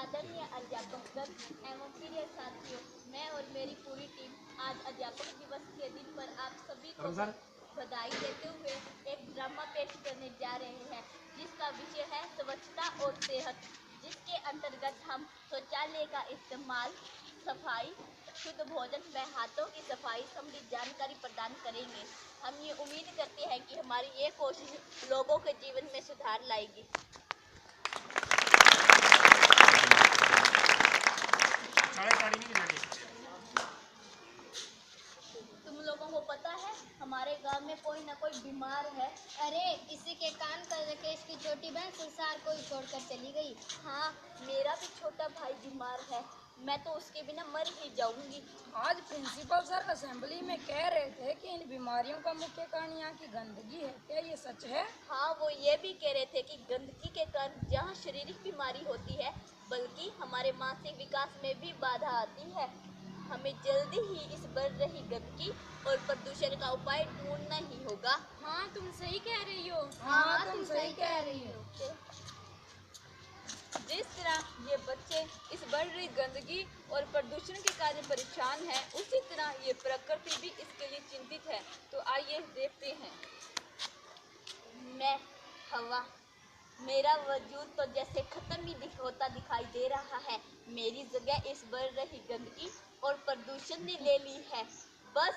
आदरणीय अध्यापकगण एवं प्रिय साथियों, मैं और मेरी पूरी टीम आज अध्यापक दिवस के दिन पर आप सभी को बधाई देते हुए एक ड्रामा पेश करने जा रहे हैं, जिसका विषय है स्वच्छता और सेहत, जिसके अंतर्गत हम शौचालय का इस्तेमाल, सफाई, शुद्ध भोजन व हाथों की सफाई संबंधी जानकारी प्रदान करेंगे। हम ये उम्मीद करते हैं कि हमारी ये कोशिश लोगों के जीवन में सुधार लाएगी। तुम लोगों को पता है हमारे गांव में कोई ना कोई बीमार है। अरे किसी के कान पर राकेश की छोटी बहन संसार को ही छोड़कर चली गई। हाँ, मेरा भी छोटा भाई बीमार है, मैं तो उसके बिना मर ही जाऊंगी। आज प्रिंसिपल सर असेंबली में कह रहे थे कि इन बीमारियों का मुख्य कारण यहाँ की गंदगी है। क्या ये सच है? हाँ, वो ये भी कह रहे थे कि गंदगी के कारण जहाँ शारीरिक बीमारी होती है, बल्कि हमारे मानसिक विकास में भी बाधा आती है। हमें जल्दी ही इस बढ़ रही गंदगी और प्रदूषण का उपाय ढूंढना ही होगा। हाँ, तुम सही कह रही हो। हाँ, तुम सही कह रही हो। जिस तरह ये बच्चे इस बढ़ रही गंदगी और प्रदूषण के कारण परेशान हैं, उसी तरह ये प्रकृति भी इसके लिए चिंतित है। तो आइए देखते हैं। मैं हवा, मेरा वजूद तो जैसे खत्म ही होता दिखाई दे रहा है। मेरी जगह इस बढ़ रही गंदगी और प्रदूषण ने ले ली है। बस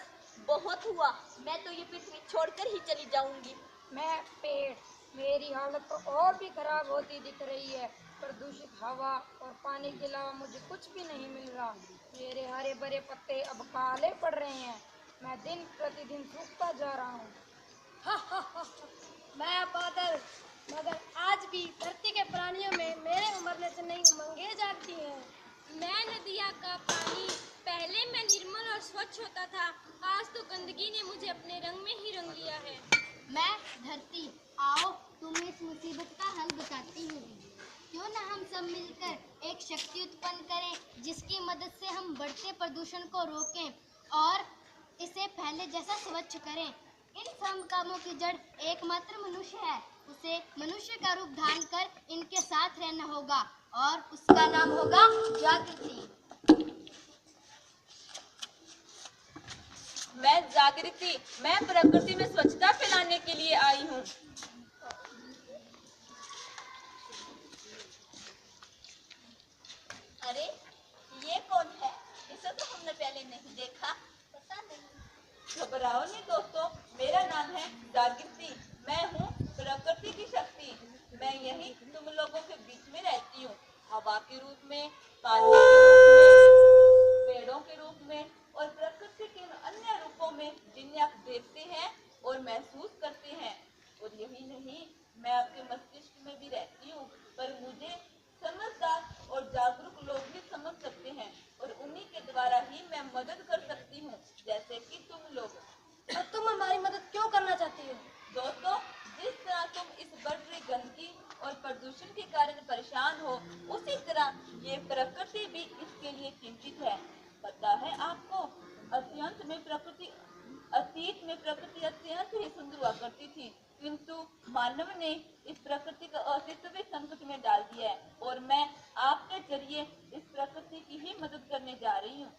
बहुत हुआ, मैं तो ये पृथ्वी छोड़कर ही चली जाऊंगी। मैं पेड़, मेरी हालत तो और भी खराब होती दिख रही है। प्रदूषित हवा और पानी के अलावा मुझे कुछ भी नहीं मिल रहा। मेरे हरे भरे पत्ते अब काले पड़ रहे हैं। मैं दिन प्रतिदिन सूखता जा रहा हूँ। मैं बादल, मगर आज भी धरती के प्राणियों में मेरे उमरने से नई उमंगें जागती हैं। मैं नदिया का पानी, पहले मैं निर्मल और स्वच्छ होता था, आज तो गंदगी ने मुझे अपने रंग में ही रंग लिया है। मैं धरती, आओ तुम्हें इस मुसीबत का हल बताती हूँ। क्यों न हम सब मिलकर एक शक्ति उत्पन्न करें, जिसकी मदद से हम बढ़ते प्रदूषण को रोकें और इसे पहले जैसा स्वच्छ करें। इन सब कामों की जड़ एकमात्र मनुष्य है। उसे मनुष्य का रूप धारण कर इनके साथ रहना होगा और उसका नाम होगा जागृति। मैं जागृति, मैं प्रकृति में स्वच्छता फैलाने के लिए आई हूँ। अरे ये कौन है? इसे तो हमने पहले नहीं देखा। पता नहीं। घबराओ नहीं दोस्तों, मेरा नाम है जागृति। मैं हूँ प्रकृति की शक्ति। मैं यही तुम लोगों के बीच में रहती हूँ, हवा के रूप में, पानी के रूप में, पेड़ों के रूप में और प्रकृति के अन्य रूपों में, जिन्हें आप देखते हैं और महसूस करते हैं। और यही नहीं, मैं आपके मस्तिष्क में भी रहती हूँ, पर मुझे समझदार और जागरूक लोग भी समझ सकते हैं और उन्हीं के द्वारा ही मैं मदद कर सकती हूँ, जैसे कि तुम लोग। और तुम हमारी मदद क्यों करना चाहती हो? दोस्तों, जिस तरह तुम इस बढ़ रही गंदगी और प्रदूषण के कारण परेशान हो, उसी तरह ये प्रकृति भी इसके लिए चिंतित है। पता है आपको, अतीत में प्रकृति अत्यंत ही सुंदर हुआ करती थी, किंतु मानव ने इस प्रकृति का अस्तित्व भी संकट में डाल दिया है और मैं आपके जरिए इस प्रकृति की ही मदद करने जा रही हूँ।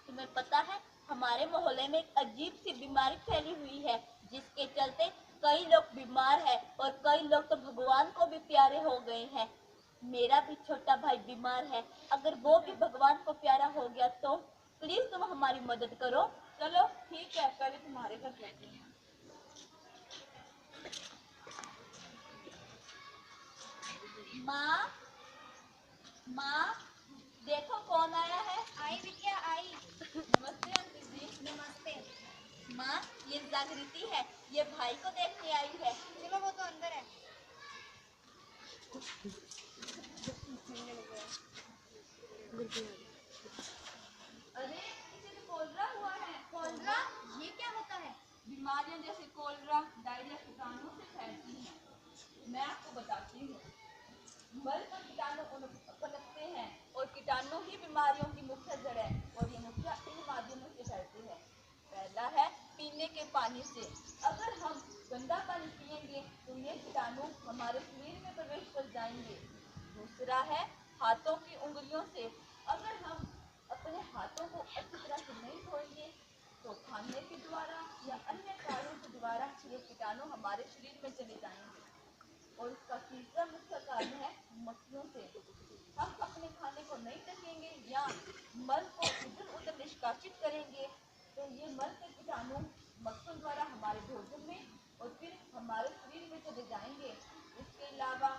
तुम्हें पता है, हमारे मोहल्ले में एक अजीब सी बीमारी फैली हुई है, जिसके चलते कई लोग बीमार हैं और कई लोग तो भगवान को भी प्यारे हो गए हैं। मेरा भी छोटा भाई बीमार है, अगर वो भी भगवान को प्यारा हो गया तो प्लीज तुम हमारी मदद करो। चलो ठीक है, पहले तुम्हारे घर चलते हैं। माँ, माँ, देखो कौन आया है। आई विद्या आई। नमस्ते आंटी जी। नमस्ते। माँ, ये जागृति है, ये भाई को देखने आई है। चलो वो तो अंदर है। अरे इसे तो कोलरा हुआ है। कोलरा? ये क्या होता है? बीमारियां जैसे कोलरा, डायरिया कीटाणु से फैलती हैं। मैं आपको बताती हूँ। मल पर कीटाणु पनपते हैं और कीटाणु ही बीमारियों की मुख्य जड़ है और ये मुख्य इन माध्यमों से फैलती है। पहला है पीने के पानी से। अगर हम गंदा पानी पिएंगे तो ये कीटाणु हमारे शरीर में प्रवेश कर जाएंगे। दूसरा है हाथों की उंगलियों से। अगर हम अपने हाथों को अच्छी तरह से नहीं धोएंगे तो खाने के द्वारा या अन्य कार्यों के द्वारा ये कीटाणु हमारे शरीर में चले जाएंगे। और इसका तीसरा मुख्य कारण है मक्खियों से। हम अपने खाने को नहीं ढकेंगे या मल को इधर उधर निष्कासित करेंगे तो ये मल के कीटाणु मक्खियों द्वारा हमारे भोजन में और फिर हमारे शरीर में चले जाएंगे। इसके अलावा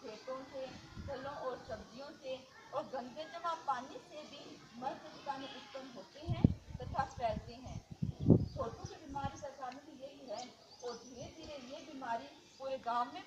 खेतों से, फलों और सब्जियों से और गंदे जमा पानी से भी मल के कीटाणु उत्पन्न होते हैं तथा फैलते हैं। छोटों की बीमारी का कारण यही है और धीरे धीरे ये बीमारी पूरे गांव में